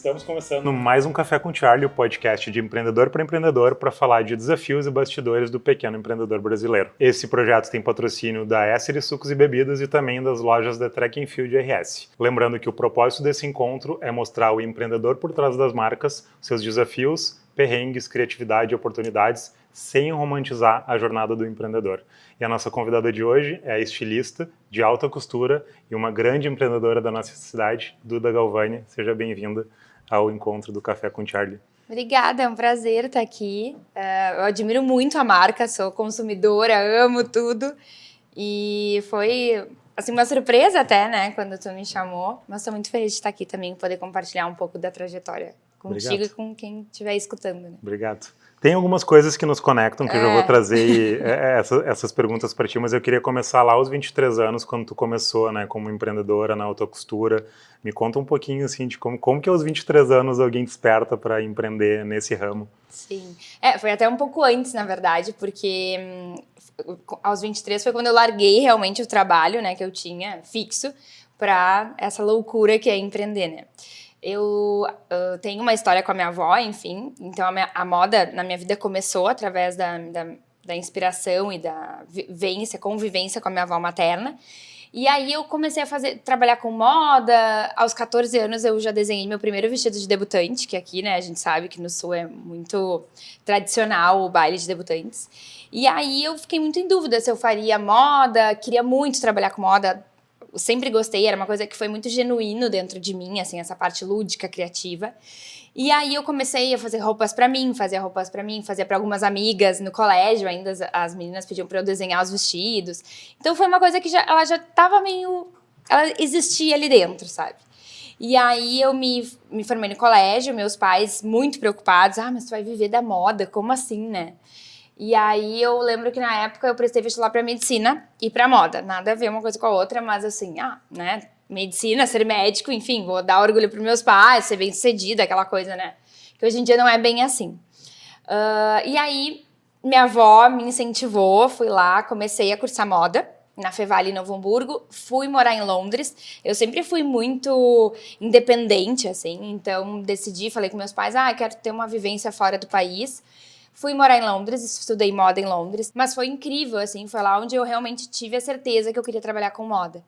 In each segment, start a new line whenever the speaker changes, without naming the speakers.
Estamos começando mais um Café com Charlie, o podcast de empreendedor para empreendedor, para falar de desafios e bastidores do pequeno empreendedor brasileiro. Esse projeto tem patrocínio da Esser Sucos e Bebidas e também das lojas da Track and Field RS. Lembrando que o propósito desse encontro é mostrar o empreendedor por trás das marcas, seus desafios, perrengues, criatividade e oportunidades, sem romantizar a jornada do empreendedor. E a nossa convidada de hoje é a estilista de alta costura e uma grande empreendedora da nossa cidade, Duda Galvani. Seja bem-vinda ao encontro do Café com Charlie.
Obrigada, é um prazer estar aqui. Eu admiro muito a marca, sou consumidora, amo tudo. E foi assim, uma surpresa até, né, quando tu me chamou. Mas estou muito feliz de estar aqui também, poder compartilhar um pouco da trajetória contigo. Obrigado. E com quem estiver escutando. Né?
Obrigado. Tem algumas coisas que nos conectam, que eu já vou trazer essas perguntas para ti, mas eu queria começar lá aos 23 anos, quando tu começou, né, como empreendedora na alta costura. Me conta um pouquinho, assim, de como que aos 23 anos alguém desperta para empreender nesse ramo.
Sim, foi até um pouco antes, na verdade, porque aos 23 foi quando eu larguei realmente o trabalho, né, que eu tinha fixo, para essa loucura que é empreender, né. Eu tenho uma história com a minha avó, enfim, então a moda na minha vida começou através da inspiração e da convivência com a minha avó materna. E aí eu comecei a trabalhar com moda. Aos 14 anos eu já desenhei meu primeiro vestido de debutante, que aqui, né, a gente sabe que no Sul é muito tradicional o baile de debutantes. E aí eu fiquei muito em dúvida se eu faria moda, queria muito trabalhar com moda. Eu sempre gostei, era uma coisa que foi muito genuíno dentro de mim, assim, essa parte lúdica, criativa. E aí eu comecei a fazer roupas pra mim, fazia pra algumas amigas no colégio, ainda as meninas pediam pra eu desenhar os vestidos. Então foi uma coisa que ela já tava meio... ela existia ali dentro, sabe? E aí eu me formei no colégio, meus pais muito preocupados. Mas tu vai viver da moda, como assim, né? E aí eu lembro que na época eu prestei vestibular pra medicina e pra moda. Nada a ver uma coisa com a outra, mas assim, né? Medicina, ser médico, enfim, vou dar orgulho pros meus pais, ser bem-sucedida, aquela coisa, né? Que hoje em dia não é bem assim. E aí minha avó me incentivou, fui lá, comecei a cursar moda na Fevale, em Novo Hamburgo, fui morar em Londres. Eu sempre fui muito independente, assim, então decidi, falei com meus pais, quero ter uma vivência fora do país. Fui morar em Londres, estudei moda em Londres, mas foi incrível, assim, foi lá onde eu realmente tive a certeza que eu queria trabalhar com moda.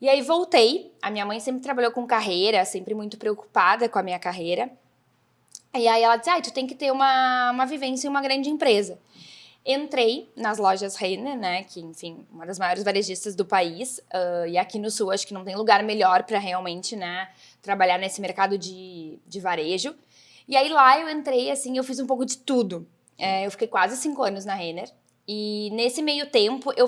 E aí voltei, a minha mãe sempre trabalhou com carreira, sempre muito preocupada com a minha carreira. E aí ela disse, tu tem que ter uma vivência em uma grande empresa. Entrei nas lojas Renner, né, que, enfim, uma das maiores varejistas do país, e aqui no Sul acho que não tem lugar melhor para realmente, né, trabalhar nesse mercado de varejo. E aí lá eu entrei, assim, eu fiz um pouco de tudo. Eu fiquei quase 5 anos na Renner. E nesse meio tempo eu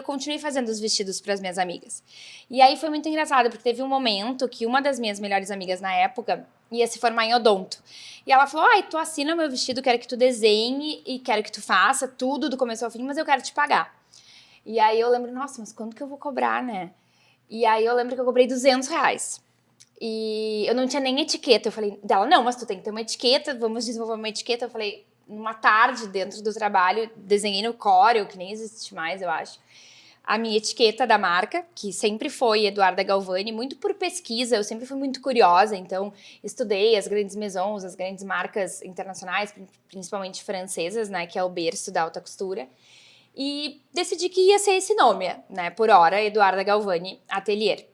continuei fazendo os vestidos para as minhas amigas. E aí foi muito engraçado, porque teve um momento que uma das minhas melhores amigas na época ia se formar em odonto. E ela falou, tu assina o meu vestido, quero que tu desenhe e quero que tu faça tudo do começo ao fim, mas eu quero te pagar. E aí eu lembro, nossa, mas quanto que eu vou cobrar, né? E aí eu lembro que eu cobrei R$200. E eu não tinha nem etiqueta. Eu falei dela, não, mas tu tem que ter uma etiqueta, vamos desenvolver uma etiqueta. Eu falei, numa tarde dentro do trabalho, desenhei no Corel, que nem existe mais, eu acho, a minha etiqueta da marca, que sempre foi Eduarda Galvani, muito por pesquisa, eu sempre fui muito curiosa, então estudei as grandes maisons, as grandes marcas internacionais, principalmente francesas, né, que é o berço da alta costura, e decidi que ia ser esse nome, né, por hora, Eduarda Galvani Atelier.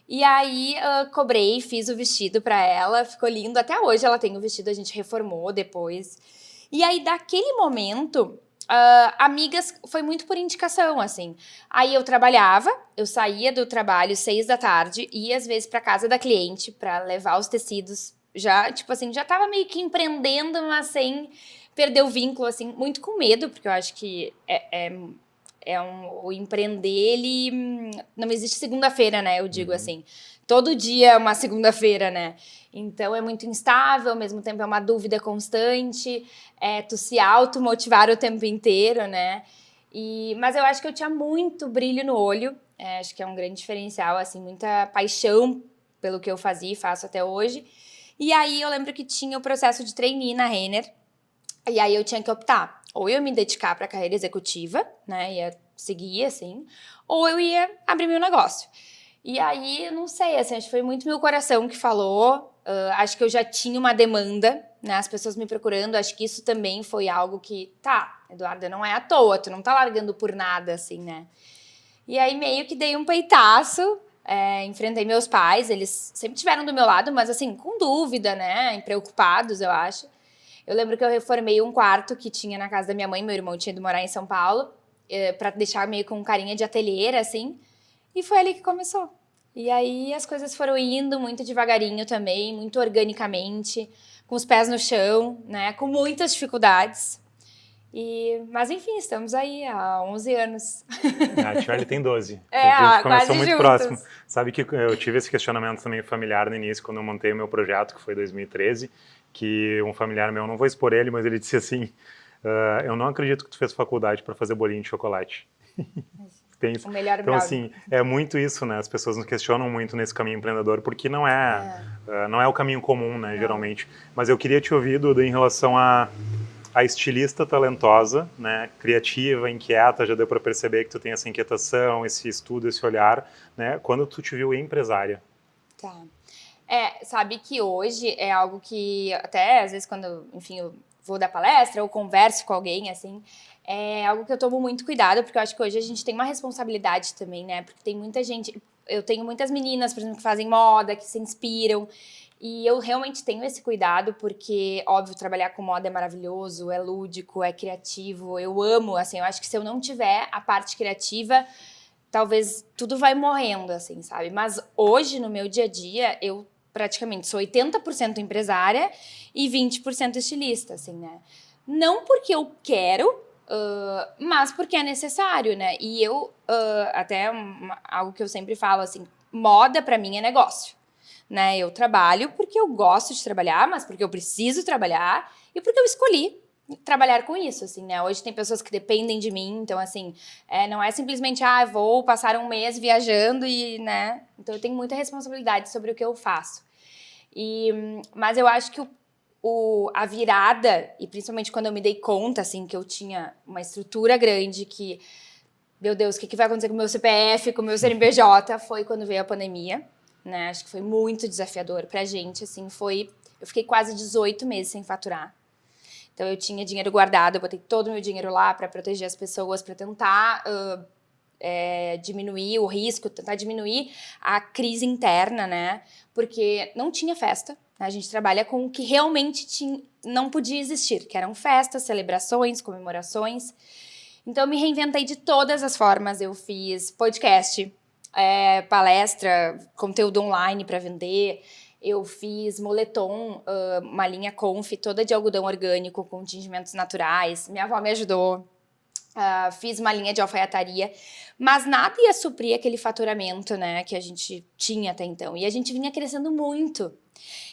E aí, cobrei, fiz o vestido pra ela, ficou lindo. Até hoje ela tem o vestido, a gente reformou depois. E aí, daquele momento, amigas, foi muito por indicação, assim. Aí eu trabalhava, eu saía do trabalho 6 da tarde, ia às vezes pra casa da cliente pra levar os tecidos. Já, tipo assim, já tava meio que empreendendo, mas sem perder o vínculo, assim, muito com medo, porque eu acho que o empreender, ele não existe segunda-feira, né? Eu digo assim, todo dia é uma segunda-feira, né? Então é muito instável, ao mesmo tempo é uma dúvida constante, tu se automotivar o tempo inteiro, né? Mas eu acho que eu tinha muito brilho no olho, acho que é um grande diferencial, assim, muita paixão pelo que eu fazia e faço até hoje. E aí eu lembro que tinha o processo de trainee na Renner, e aí eu tinha que optar. Ou eu me dedicar para a carreira executiva, né, ia seguir, assim, ou eu ia abrir meu negócio. E aí, eu não sei, assim, acho que foi muito meu coração que falou, Acho que eu já tinha uma demanda, né? As pessoas me procurando. Acho que isso também foi algo que... Tá, Eduarda, não é à toa. Tu não tá largando por nada, assim, né? E aí meio que dei um peitaço. Enfrentei meus pais. Eles sempre estiveram do meu lado, mas assim, com dúvida, né? Preocupados, eu acho. Eu lembro que eu reformei um quarto que tinha na casa da minha mãe. Meu irmão tinha ido morar em São Paulo. Pra deixar meio com carinha de ateliê, assim. E foi ali que começou. E aí as coisas foram indo muito devagarinho também, muito organicamente, com os pés no chão, né? Com muitas dificuldades. Mas enfim, estamos aí há 11 anos.
A Charlie tem 12. A gente começou muito
juntos.
próximo. Sabe que eu tive esse questionamento também familiar no início, quando eu montei o meu projeto, que foi em 2013, que um familiar meu, não vou expor ele, mas ele disse assim, eu não acredito que tu fez faculdade para fazer bolinho de chocolate.
O melhor
então,
brownie.
assim, é muito isso, né? As pessoas nos questionam muito nesse caminho empreendedor, porque não é o caminho comum, né, geralmente. Mas eu queria te ouvir, Duda, em relação a estilista talentosa, né, criativa, inquieta, já deu para perceber que tu tem essa inquietação, esse estudo, esse olhar, né? Quando tu te viu empresária?
Tá. Sabe que hoje é algo que até às vezes quando, enfim, eu vou dar palestra ou converso com alguém, assim, é algo que eu tomo muito cuidado, porque eu acho que hoje a gente tem uma responsabilidade também, né? Porque tem muita gente... Eu tenho muitas meninas, por exemplo, que fazem moda, que se inspiram, e eu realmente tenho esse cuidado, porque, óbvio, trabalhar com moda é maravilhoso, é lúdico, é criativo, eu amo, assim, eu acho que se eu não tiver a parte criativa, talvez tudo vai morrendo, assim, sabe? Mas hoje, no meu dia a dia, eu praticamente sou 80% empresária e 20% estilista, assim, né? Não porque eu quero, mas porque é necessário, né? E eu, algo que eu sempre falo, assim, moda pra mim é negócio, né? Eu trabalho porque eu gosto de trabalhar, mas porque eu preciso trabalhar e porque eu escolhi trabalhar com isso, assim, né? Hoje tem pessoas que dependem de mim, então, assim, não é simplesmente, vou passar um mês viajando e, né? Então, eu tenho muita responsabilidade sobre o que eu faço. Mas eu acho que a virada, e principalmente quando eu me dei conta, assim, que eu tinha uma estrutura grande, que, meu Deus, o que vai acontecer com o meu CPF, com o meu CNPJ, foi quando veio a pandemia, né? Acho que foi muito desafiador pra gente, assim, eu fiquei quase 18 meses sem faturar. Então, eu tinha dinheiro guardado, eu botei todo o meu dinheiro lá para proteger as pessoas, para tentar diminuir o risco, tentar diminuir a crise interna, né? Porque não tinha festa, né? A gente trabalha com o que realmente não podia existir, que eram festas, celebrações, comemorações. Então, eu me reinventei de todas as formas. Eu fiz podcast, palestra, conteúdo online para vender. Eu fiz moletom, uma linha Conf, toda de algodão orgânico, com tingimentos naturais. Minha avó me ajudou. Fiz uma linha de alfaiataria. Mas nada ia suprir aquele faturamento, né, que a gente tinha até então. E a gente vinha crescendo muito.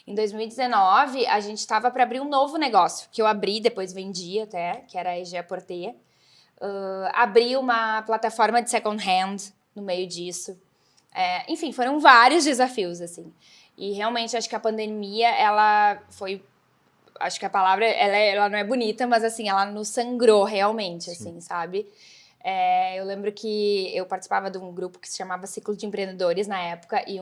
Em 2019, a gente estava para abrir um novo negócio, que eu abri, depois vendi até, que era a Egea Porter. Abri uma plataforma de second hand no meio disso. Enfim, foram vários desafios, assim. E realmente acho que a pandemia, ela foi... Acho que a palavra, ela não é bonita, mas assim, ela nos sangrou realmente, assim, sabe? Eu lembro que eu participava de um grupo que se chamava Ciclo de Empreendedores na época, e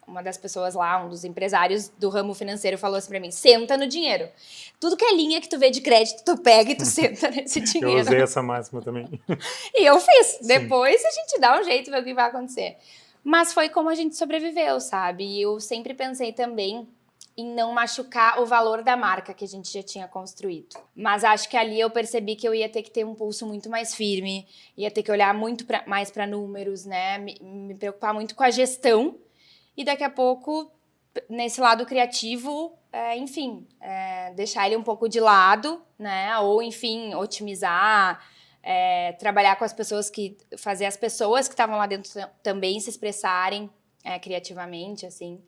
uma das pessoas lá, um dos empresários do ramo financeiro falou assim pra mim, senta no dinheiro. Tudo que é linha que tu vê de crédito, tu pega e tu senta nesse dinheiro.
Eu usei essa máxima também.
E eu fiz. Depois a gente dá um jeito, ver o que vai acontecer. Mas foi como a gente sobreviveu, sabe? E eu sempre pensei também em não machucar o valor da marca que a gente já tinha construído. Mas acho que ali eu percebi que eu ia ter que ter um pulso muito mais firme, ia ter que olhar muito mais para números, né? Me preocupar muito com a gestão. E daqui a pouco, nesse lado criativo, deixar ele um pouco de lado, né? Ou, enfim, otimizar, trabalhar com as pessoas fazer as pessoas que estavam lá dentro também se expressarem criativamente, assim.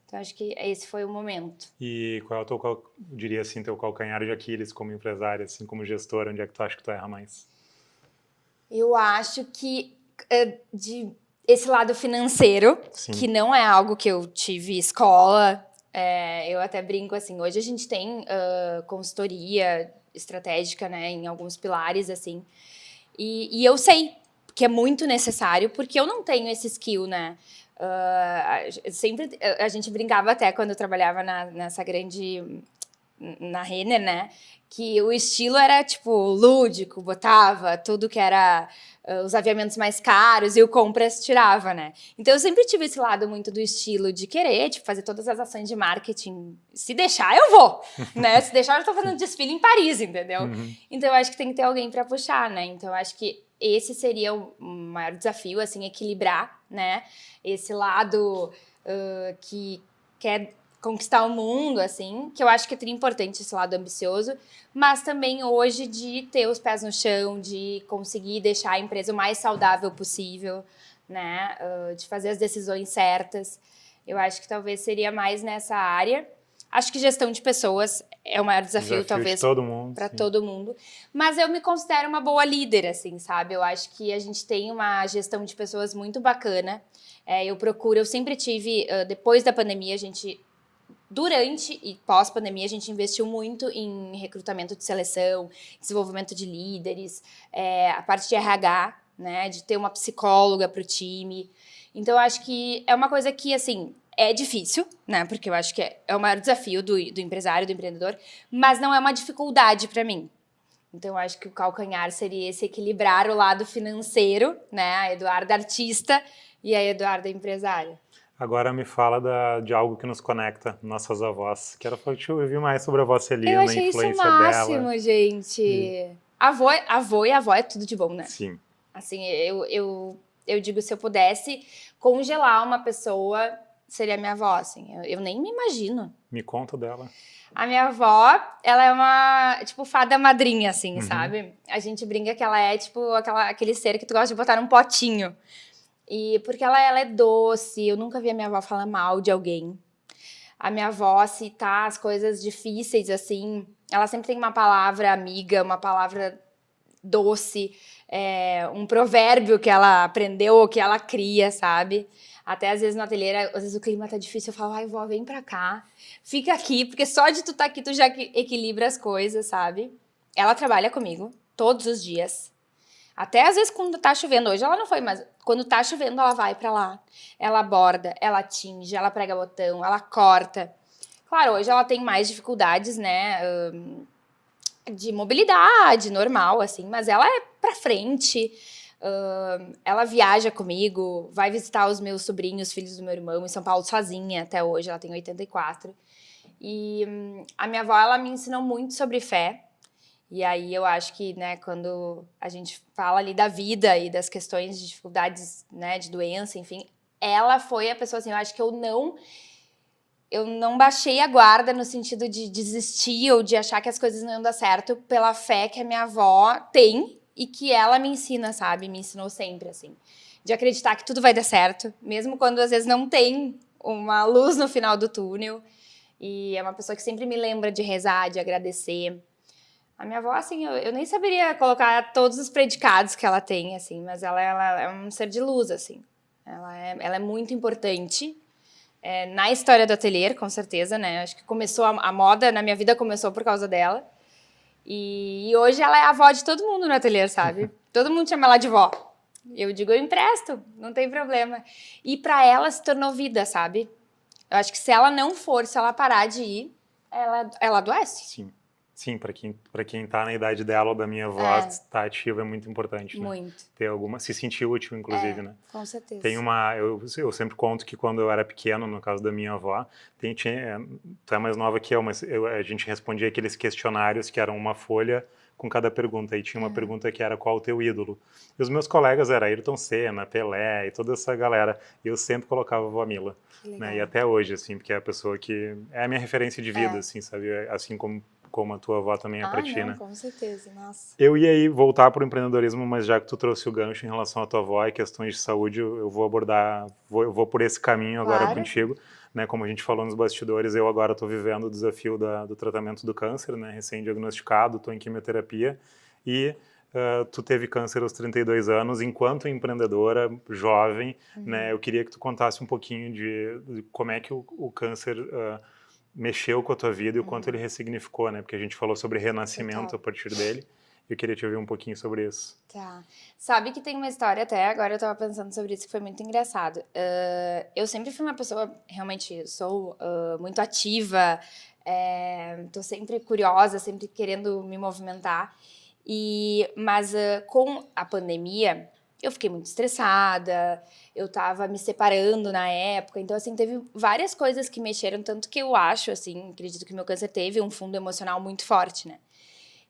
Então, acho que esse foi o momento.
E qual é o diria assim, teu calcanhar de Aquiles como empresária, assim, como gestora, onde é que tu acha que tu erra mais?
Eu acho que esse lado financeiro, sim, que não é algo que eu tive escola, eu até brinco assim, hoje a gente tem consultoria estratégica, né, em alguns pilares, assim, e eu sei que é muito necessário, porque eu não tenho esse skill, né, Sempre a gente brincava até quando eu trabalhava na Renner, né? Que o estilo era, tipo, lúdico, botava tudo que era os aviamentos mais caros e o compras tirava, né? Então eu sempre tive esse lado muito do estilo de querer, tipo, fazer todas as ações de marketing. Se deixar, eu vou, né? Se deixar, eu tô fazendo desfile em Paris, entendeu? Então eu acho que tem que ter alguém para puxar, né? Então eu acho que esse seria o maior desafio, assim, equilibrar, né? Esse lado que quer conquistar o mundo, assim, que eu acho que é importante esse lado ambicioso, mas também hoje de ter os pés no chão, de conseguir deixar a empresa o mais saudável possível, né, de fazer as decisões certas. Eu acho que talvez seria mais nessa área. Acho que gestão de pessoas é o maior desafio talvez, para todo mundo. Mas eu me considero uma boa líder, assim, sabe? Eu acho que a gente tem uma gestão de pessoas muito bacana. Eu sempre tive, depois da pandemia, durante e pós-pandemia, a gente investiu muito em recrutamento de seleção, desenvolvimento de líderes, a parte de RH, né, de ter uma psicóloga para o time. Então, eu acho que é uma coisa que, assim, é difícil, né, porque eu acho que é o maior desafio do empresário, do empreendedor, mas não é uma dificuldade para mim. Então, eu acho que o calcanhar seria esse equilibrar o lado financeiro, né, a Eduarda artista e a Eduarda empresária.
Agora me fala de algo que nos conecta, nossas avós. Quero ouvir mais sobre a avó Celina, a influência dela.
Eu achei isso o máximo, gente. Avô e avó é tudo de bom, né?
Sim.
Assim, eu digo, se eu pudesse congelar uma pessoa, seria minha avó, assim. Eu nem me imagino.
Me conta dela.
A minha avó, ela é uma, tipo, fada madrinha, assim, sabe? A gente brinca que ela é, tipo, aquele ser que tu gosta de botar num potinho. E porque ela é doce, eu nunca vi a minha avó falar mal de alguém. A minha avó, se tá as coisas difíceis, assim, ela sempre tem uma palavra amiga, uma palavra doce, um provérbio que ela aprendeu ou que ela cria, sabe? Até às vezes no ateliê, às vezes o clima tá difícil, eu falo, ai, vó, vem pra cá, fica aqui, porque só de tu tá aqui tu já equilibra as coisas, sabe? Ela trabalha comigo todos os dias. Até às vezes quando tá chovendo, hoje ela não foi, mas quando tá chovendo ela vai pra lá. Ela borda, ela tinge, ela prega botão, ela corta. Claro, hoje ela tem mais dificuldades, né, de mobilidade normal, assim, mas ela é pra frente. Ela viaja comigo, vai visitar os meus sobrinhos, filhos do meu irmão, em São Paulo sozinha até hoje, ela tem 84. E a minha avó, ela me ensinou muito sobre fé. E aí eu acho que, né, quando a gente fala ali da vida e das questões de dificuldades, né, de doença, enfim, ela foi a pessoa, assim, eu acho que eu não baixei a guarda no sentido de desistir ou de achar que as coisas não iam dar certo pela fé que a minha avó tem e que ela me ensina, sabe? Me ensinou sempre, assim. De acreditar que tudo vai dar certo, mesmo quando às vezes não tem uma luz no final do túnel. E é uma pessoa que sempre me lembra de rezar, de agradecer. A minha avó, assim, eu nem saberia colocar todos os predicados que ela tem, assim, mas ela é um ser de luz, assim. Ela é muito importante na história do ateliê, com certeza, né? Acho que começou a moda na minha vida começou por causa dela. E hoje ela é a avó de todo mundo no ateliê, sabe? Todo mundo chama ela de vó. Eu digo, eu empresto, não tem problema. E pra ela se tornou vida, sabe? Eu acho que se ela não for, se ela parar de ir, ela adoece.
Sim. Sim, para quem tá na idade dela ou da minha avó, estar ativa é muito importante, né?
Muito.
Ter se sentir útil, inclusive, né?
Com certeza.
Tem eu sempre conto que quando eu era pequeno, no caso da minha avó, tu é mais nova que eu, mas a gente respondia aqueles questionários que eram uma folha com cada pergunta, e tinha uma pergunta que era qual o teu ídolo. E os meus colegas eram Ayrton Senna, Pelé e toda essa galera, e eu sempre colocava a vó Mila, né? E até hoje, assim, porque é a pessoa que é a minha referência de vida, assim, sabe? Assim como a tua avó também é pra ti, né?
Com certeza, nossa.
Eu ia aí voltar para o empreendedorismo, mas já que tu trouxe o gancho em relação à tua avó e questões de saúde, eu vou abordar, eu vou por esse caminho agora contigo, né? Como a gente falou nos bastidores, eu agora estou vivendo o desafio do tratamento do câncer, né? Recém-diagnosticado, estou em quimioterapia e tu teve câncer aos 32 anos, enquanto empreendedora, jovem, né? Eu queria que tu contasse um pouquinho de como é que o câncer mexeu com a tua vida e o quanto ele ressignificou, né? Porque a gente falou sobre renascimento a partir dele. Eu queria te ouvir um pouquinho sobre isso.
Tá. Sabe que tem uma história até, agora eu tava pensando sobre isso, que foi muito engraçado. Eu sempre fui uma pessoa, realmente, sou muito ativa, tô sempre curiosa, sempre querendo me movimentar. Mas com a pandemia, eu fiquei muito estressada, eu tava me separando na época, então, assim, teve várias coisas que mexeram, tanto que eu acho, assim, acredito que meu câncer teve um fundo emocional muito forte, né?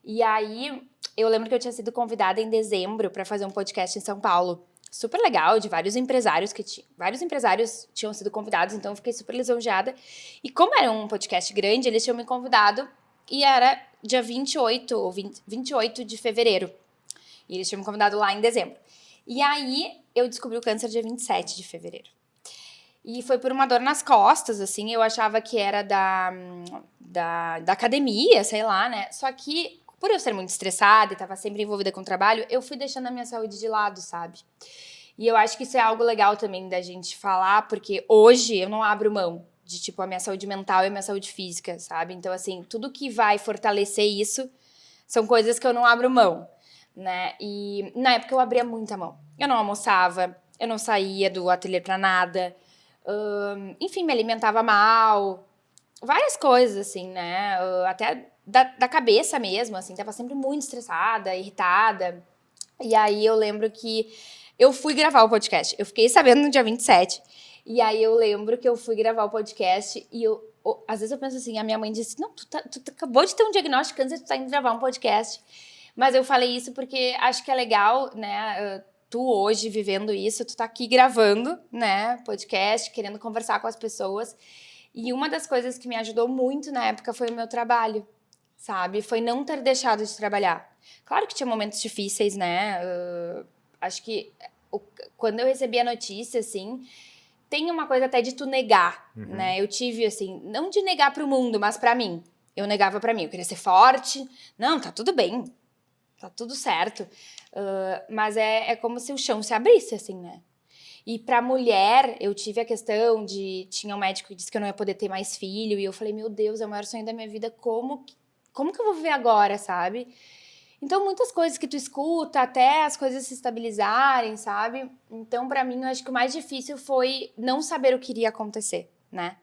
E aí, eu lembro que eu tinha sido convidada em dezembro para fazer um podcast em São Paulo. Super legal, de vários empresários vários empresários tinham sido convidados, então eu fiquei super lisonjeada. E como era um podcast grande, eles tinham me convidado e era dia 28 de fevereiro. E eles tinham me convidado lá em dezembro. E aí, eu descobri o câncer dia 27 de fevereiro. E foi por uma dor nas costas, assim, eu achava que era da academia, sei lá, né? Só que, por eu ser muito estressada e tava sempre envolvida com o trabalho, eu fui deixando a minha saúde de lado, sabe? E eu acho que isso é algo legal também da gente falar, porque hoje eu não abro mão de, tipo, a minha saúde mental e a minha saúde física, sabe? Então, assim, tudo que vai fortalecer isso são coisas que eu não abro mão, né? E na época eu abria muita mão. Eu não almoçava, eu não saía do ateliê pra nada, enfim, me alimentava mal, várias coisas, assim, né? Até da cabeça mesmo, assim, tava sempre muito estressada, irritada. E aí eu lembro que eu fui gravar o podcast. Eu fiquei sabendo no dia 27. E aí eu lembro que eu fui gravar o podcast e às vezes eu penso assim, a minha mãe disse, não, tu acabou de ter um diagnóstico de câncer, tu tá indo gravar um podcast. Mas eu falei isso porque acho que é legal, né? Tu hoje vivendo isso, tu tá aqui gravando, né? Podcast, querendo conversar com as pessoas. E uma das coisas que me ajudou muito na época foi o meu trabalho, sabe? Foi não ter deixado de trabalhar. Claro que tinha momentos difíceis, né? Acho que quando eu recebi a notícia, assim, tem uma coisa até de tu negar, né? Eu tive, assim, não de negar pro mundo, mas pra mim. Eu negava pra mim, eu queria ser forte. Não, tá tudo bem, tá tudo certo. Mas é como se o chão se abrisse, assim, né? E pra mulher, eu tive a questão de... Tinha um médico que disse que eu não ia poder ter mais filho. E eu falei, meu Deus, é o maior sonho da minha vida. Como que eu vou viver agora, sabe? Então, muitas coisas que tu escuta, até as coisas se estabilizarem, sabe? Então, pra mim, eu acho que o mais difícil foi não saber o que iria acontecer, né?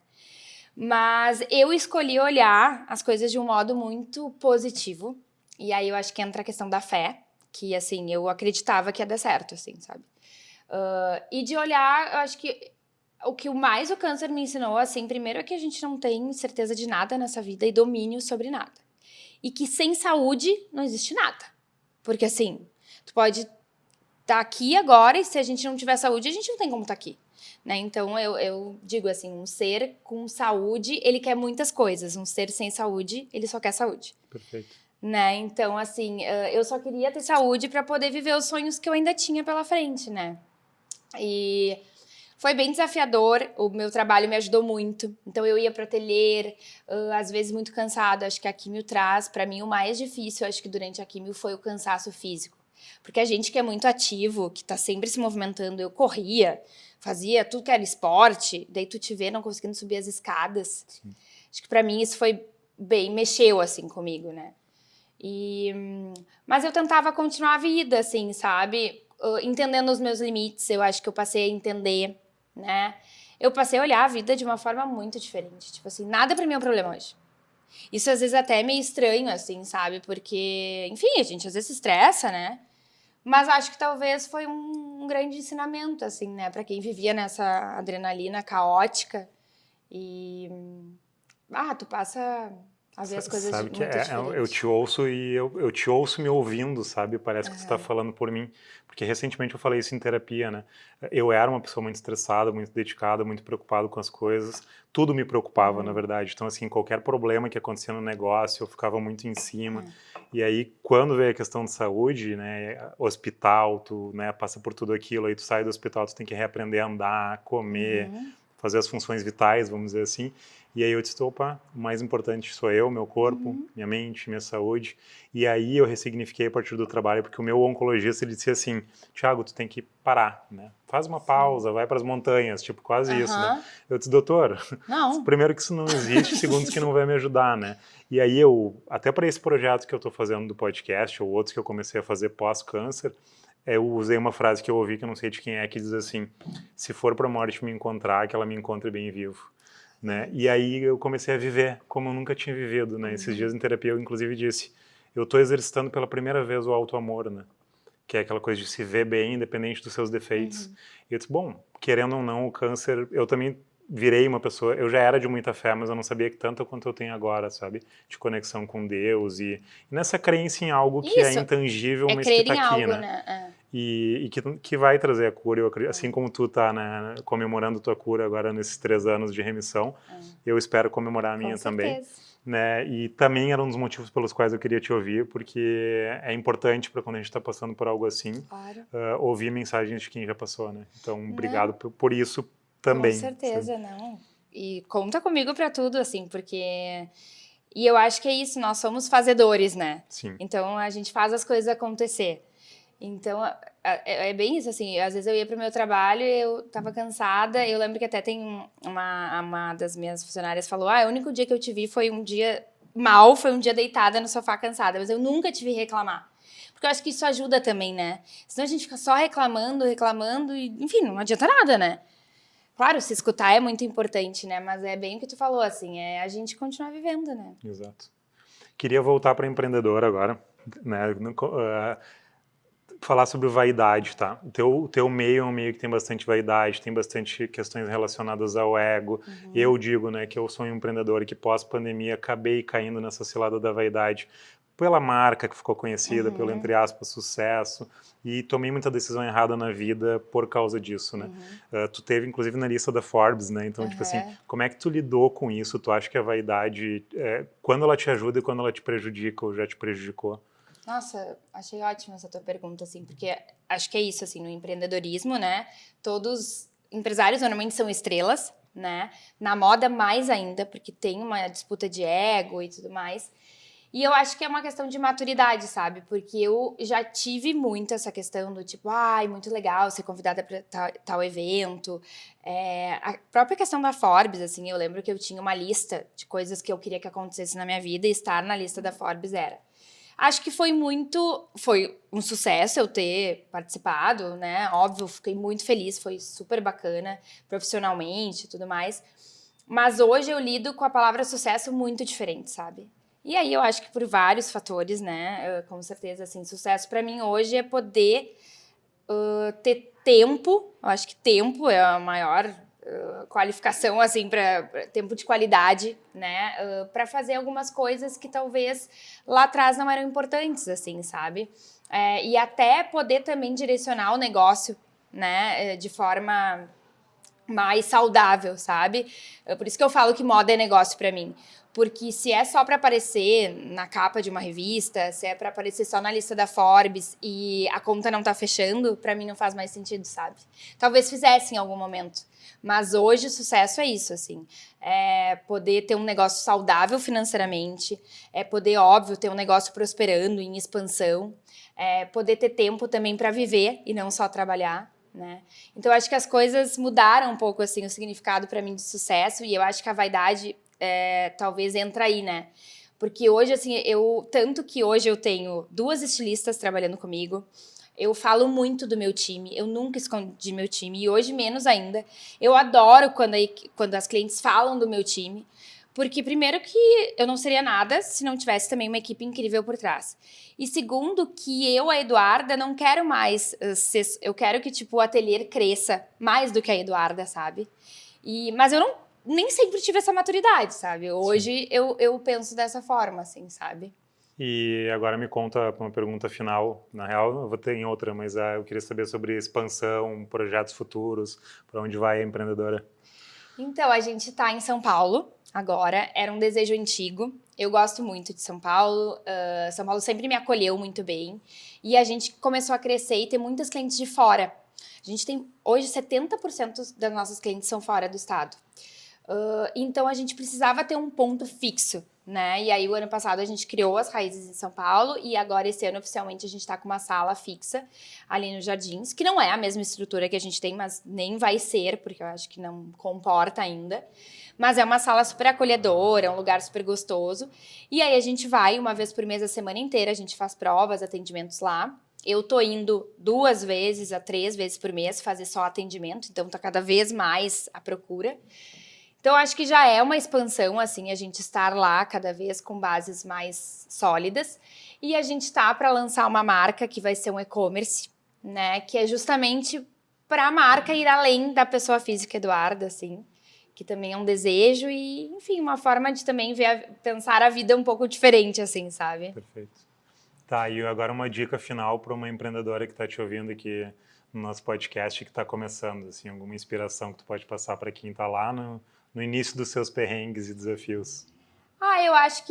Mas eu escolhi olhar as coisas de um modo muito positivo. E aí, eu acho que entra a questão da fé. Que, assim, eu acreditava que ia dar certo, assim, sabe? E de olhar, eu acho que o que mais o câncer me ensinou, assim, primeiro é que a gente não tem certeza de nada nessa vida e domínio sobre nada. E que sem saúde não existe nada. Porque, assim, tu pode estar aqui agora e se a gente não tiver saúde, a gente não tem como estar aqui. Né? Então, eu digo assim, um ser com saúde, ele quer muitas coisas. Um ser sem saúde, ele só quer saúde.
Perfeito.
Né? Então, assim, eu só queria ter saúde para poder viver os sonhos que eu ainda tinha pela frente, né? E foi bem desafiador, o meu trabalho me ajudou muito. Então eu ia pro ateliê, às vezes muito cansada. Acho que a químio traz, pra mim, o mais difícil, acho que durante a químio foi o cansaço físico. Porque a gente que é muito ativo, que tá sempre se movimentando, eu corria, fazia tudo que era esporte, daí tu te vê não conseguindo subir as escadas. Sim. Acho que pra mim isso foi mexeu assim comigo, né? Mas eu tentava continuar a vida, assim, sabe? Entendendo os meus limites, eu acho que eu passei a entender, né? Eu passei a olhar a vida de uma forma muito diferente. Tipo assim, nada pra mim é um problema hoje. Isso às vezes até é meio estranho, assim, sabe? Porque, enfim, a gente às vezes se estressa, né? Mas acho que talvez foi um grande ensinamento, assim, né? Pra quem vivia nessa adrenalina caótica. Tu passa a ver as coisas
sabe que
muito diferentes.
eu te ouço e eu te ouço me ouvindo, sabe? Parece que você está falando por mim. Porque recentemente eu falei isso em terapia, né? Eu era uma pessoa muito estressada, muito dedicada, muito preocupado com as coisas. Tudo me preocupava, na verdade. Então, assim, qualquer problema que acontecia no negócio, eu ficava muito em cima. E aí, quando veio a questão de saúde, né? Hospital, tu, né, passa por tudo aquilo, aí tu sai do hospital, tu tem que reaprender a andar, comer, fazer as funções vitais, vamos dizer assim. E aí eu disse, opa, o mais importante sou eu, meu corpo, minha mente, minha saúde. E aí eu ressignifiquei a partir do trabalho, porque o meu oncologista, ele disse assim, Thiago, tu tem que parar, né? Faz uma pausa, vai para as montanhas, tipo, quase isso, né? Eu disse, doutor,
Não.
primeiro que isso não existe, segundo que não vai me ajudar, né? E aí eu, até para esse projeto que eu tô fazendo do podcast, ou outros que eu comecei a fazer pós-câncer, eu usei uma frase que eu ouvi, que eu não sei de quem é, que diz assim, se for para a morte me encontrar, que ela me encontre bem vivo. Né? E aí eu comecei a viver como eu nunca tinha vivido, né? Esses dias em terapia eu inclusive disse, eu estou exercitando pela primeira vez o auto-amor, né? Que é aquela coisa de se ver bem, independente dos seus defeitos. E eu disse, bom, querendo ou não, o câncer, eu também virei uma pessoa, eu já era de muita fé, mas eu não sabia que tanto quanto eu tenho agora, sabe? De conexão com Deus e nessa crença em algo que é intangível, mas que está aqui,
algo,
né? E que vai trazer a cura, eu acredito, assim como tu tá, né, comemorando tua cura agora nesses 3 anos de remissão, eu espero comemorar a minha também, né, e também era um dos motivos pelos quais eu queria te ouvir, porque é importante para quando a gente está passando por algo assim, ouvir mensagens de quem já passou, né, então obrigado por isso também.
Com certeza, sabe? Não, e conta comigo para tudo, assim, porque... E eu acho que é isso, nós somos fazedores, né?
Sim.
Então a gente faz as coisas acontecer. Então, é bem isso, assim, às vezes eu ia pro meu trabalho e eu tava cansada, eu lembro que até tem uma das minhas funcionárias falou, o único dia que eu te vi foi um dia mal, foi um dia deitada no sofá cansada, mas eu nunca te vi reclamar. Porque eu acho que isso ajuda também, né? Senão a gente fica só reclamando e, enfim, não adianta nada, né? Claro, se escutar é muito importante, né? Mas é bem o que tu falou, assim, é a gente continuar vivendo, né?
Exato. Queria voltar para empreendedor agora, né? Falar sobre vaidade, tá? O teu meio é um meio que tem bastante vaidade, tem bastante questões relacionadas ao ego. Eu digo, né, que eu sou um empreendedor e que pós-pandemia acabei caindo nessa cilada da vaidade pela marca que ficou conhecida, pelo, entre aspas, sucesso, e tomei muita decisão errada na vida por causa disso, né? Tu teve, inclusive, na lista da Forbes, né? Então, tipo assim, como é que tu lidou com isso? Tu acha que a vaidade, quando ela te ajuda e quando ela te prejudica ou já te prejudicou?
Nossa, achei ótima essa tua pergunta, assim, porque acho que é isso, assim, no empreendedorismo, né? Todos empresários normalmente são estrelas, né? Na moda mais ainda, porque tem uma disputa de ego e tudo mais. E eu acho que é uma questão de maturidade, sabe? Porque eu já tive muito essa questão do tipo, muito legal ser convidada para tal evento. A própria questão da Forbes, assim, eu lembro que eu tinha uma lista de coisas que eu queria que acontecesse na minha vida e estar na lista da Forbes era. Acho que foi um sucesso eu ter participado, né? Óbvio, fiquei muito feliz, foi super bacana profissionalmente e tudo mais. Mas hoje eu lido com a palavra sucesso muito diferente, sabe? E aí eu acho que por vários fatores, né? Com certeza, assim, sucesso para mim hoje é poder ter tempo. Eu acho que tempo é a maior qualificação, assim, para tempo de qualidade, né? Para fazer algumas coisas que talvez lá atrás não eram importantes, assim, sabe? E até poder também direcionar o negócio, né? De forma mais saudável, sabe? Por isso que eu falo que moda é negócio para mim. Porque se é só para aparecer na capa de uma revista, se é para aparecer só na lista da Forbes e a conta não tá fechando, para mim não faz mais sentido, sabe? Talvez fizesse em algum momento. Mas hoje o sucesso é isso, assim. É poder ter um negócio saudável financeiramente, é poder, óbvio, ter um negócio prosperando, em expansão, é poder ter tempo também para viver e não só trabalhar, né? Então, eu acho que as coisas mudaram um pouco, assim, o significado para mim de sucesso, e eu acho que a vaidade talvez entra aí, né? Porque hoje, assim, tanto que hoje eu tenho 2 estilistas trabalhando comigo, eu falo muito do meu time, eu nunca escondi meu time, e hoje menos ainda. Eu adoro quando as clientes falam do meu time, porque primeiro que eu não seria nada se não tivesse também uma equipe incrível por trás. E segundo que eu, a Eduarda, não quero mais eu quero que, tipo, o ateliê cresça mais do que a Eduarda, sabe? Mas eu nem sempre tive essa maturidade, sabe? Hoje eu penso dessa forma, assim, sabe?
E agora me conta uma pergunta final. Na real, eu vou ter em outra, mas eu queria saber sobre expansão, projetos futuros, para onde vai a empreendedora.
Então, a gente tá em São Paulo agora, era um desejo antigo. Eu gosto muito de São Paulo, São Paulo sempre me acolheu muito bem. E a gente começou a crescer e ter muitas clientes de fora. A gente tem, hoje, 70% das nossas clientes são fora do estado. Então a gente precisava ter um ponto fixo, né? E aí o ano passado a gente criou as Raízes em São Paulo e agora esse ano oficialmente a gente tá com uma sala fixa ali nos Jardins, que não é a mesma estrutura que a gente tem, mas nem vai ser, porque eu acho que não comporta ainda. Mas é uma sala super acolhedora, é um lugar super gostoso. E aí a gente vai uma vez por mês a semana inteira, a gente faz provas, atendimentos lá. Eu tô indo 2 vezes a 3 vezes por mês fazer só atendimento, então tá cada vez mais a procura. Então, acho que já é uma expansão, assim, a gente estar lá cada vez com bases mais sólidas. E a gente tá para lançar uma marca que vai ser um e-commerce, né? Que é justamente para a marca ir além da pessoa física Eduarda, assim. Que também é um desejo e, enfim, uma forma de também pensar a vida um pouco diferente, assim, sabe?
Perfeito. Tá, e agora uma dica final para uma empreendedora que está te ouvindo aqui no nosso podcast, que está começando, assim, alguma inspiração que tu pode passar para quem está lá no início dos seus perrengues e desafios.
Eu acho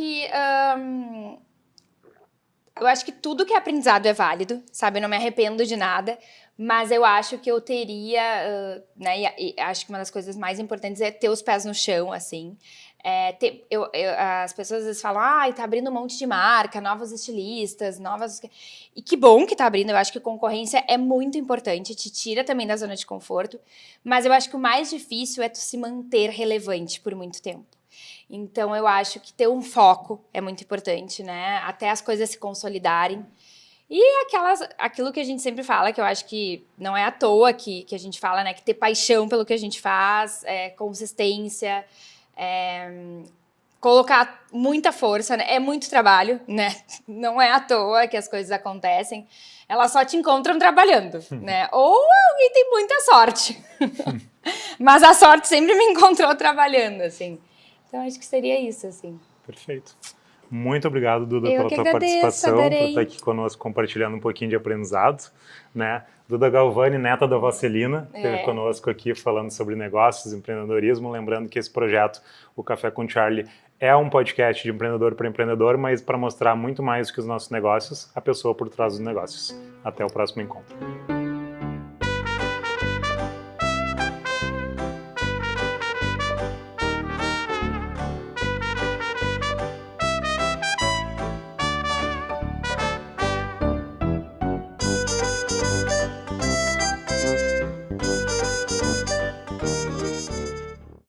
que tudo que é aprendizado é válido, sabe? Eu não me arrependo de nada, mas eu acho que eu teria, né? E acho que uma das coisas mais importantes é ter os pés no chão, assim. As pessoas às vezes falam, tá abrindo um monte de marca, novos estilistas, novas... E que bom que tá abrindo, eu acho que concorrência é muito importante, te tira também da zona de conforto, mas eu acho que o mais difícil é tu se manter relevante por muito tempo. Então, eu acho que ter um foco é muito importante, né? Até as coisas se consolidarem. E aquilo que a gente sempre fala, que eu acho que não é à toa que a gente fala, né? Que ter paixão pelo que a gente faz, consistência, colocar muita força, né? É muito trabalho, né? Não é à toa que as coisas acontecem. Elas só te encontram trabalhando, né? Ou alguém tem muita sorte. Mas a sorte sempre me encontrou trabalhando, assim. Então, acho que seria isso, assim.
Perfeito. Muito obrigado, Duda,
Eu
pela
que
tua
agradeço,
participação,
adorei.
por estar aqui conosco compartilhando um pouquinho de aprendizado, né? Duda Galvani, neta da Vaselina, esteve conosco aqui falando sobre negócios, empreendedorismo, lembrando que esse projeto, o Café com Charlie, é um podcast de empreendedor para empreendedor, mas para mostrar muito mais do que os nossos negócios, a pessoa por trás dos negócios. Até o próximo encontro.